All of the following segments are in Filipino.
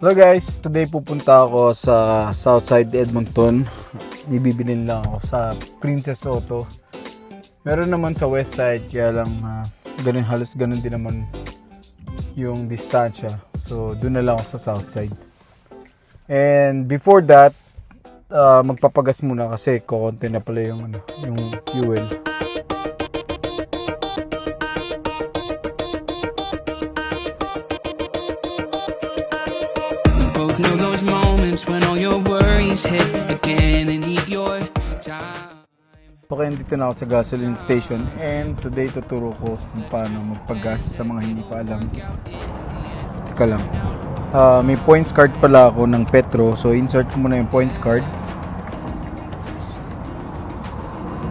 Hello guys, today pupunta ako sa Southside Edmonton. Ibibilin lang ako sa Princess Auto. Meron naman sa Westside, kaya lang halos ganun din naman yung distansya. So doon na lang ako sa Southside. And before that, magpapagas muna kasi kukonti na pala yung fuel. Know those moments when all your worries hit again and eat your time. Okay, dito na ako sa gasoline station and today tuturo ko kung paano magpagas sa mga hindi pa alam. Teka lang. May points card pala ako ng Petro, so insert ko muna yung points card.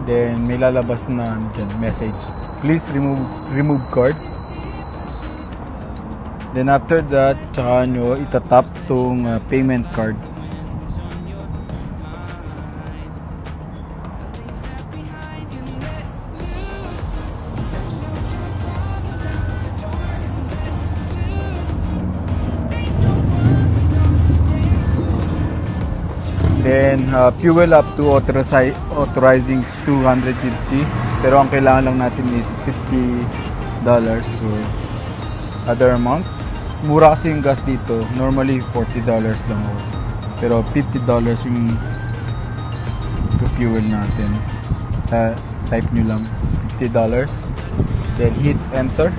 Then may lalabas na dyan, message. Please remove card. Then after that, tsaka nyo itatap tong payment card. Then fuel up to authorizing 250, pero ang kailangan lang natin is $50. So other amount. Mura kasi yung gas dito. Normally $40 lang ako. Pero $50 yung fuel natin. Type nyo lang $50. Then hit enter.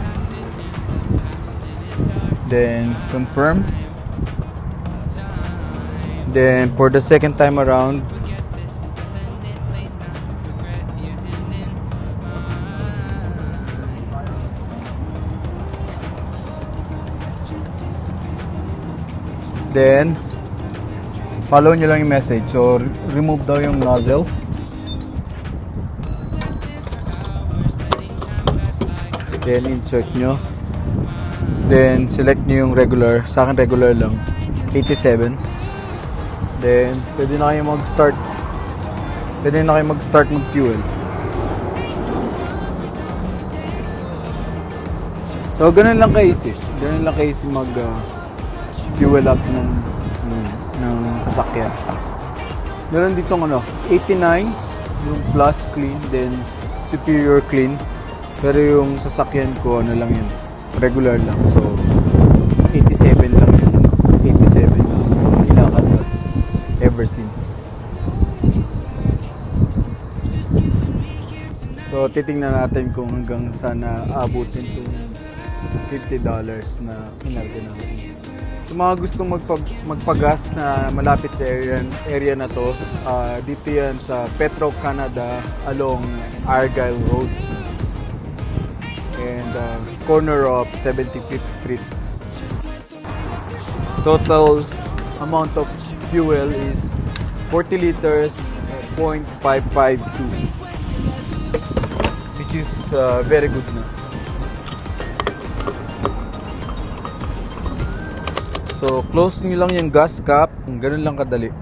Then confirm. Then for the second time around, then follow nyo lang yung message. So remove daw yung nozzle. Then insert nyo. Then select nyo yung regular. Sa akin regular lang, 87. Then pwede na kayo mag-start. Mag-fuel. So ganun lang ka-easy mag fuel up ng sasakyan. Meron dito 89 yung plus clean, then superior clean. Pero yung sasakyan ko lang yun, regular lang. So 87 lang yun. 87 lang kailangan yun ever since. So titingnan natin kung hanggang sana abutin itong $50 na kinarga natin. Sa mga gustong magpagas na malapit sa area na to, dito yan sa Petro Canada along Argyle Road and corner of 75th Street. Total amount of fuel is 40 liters, 0.552, which is very good na. So, close nyo lang yung gas cap. Ganun lang kadali.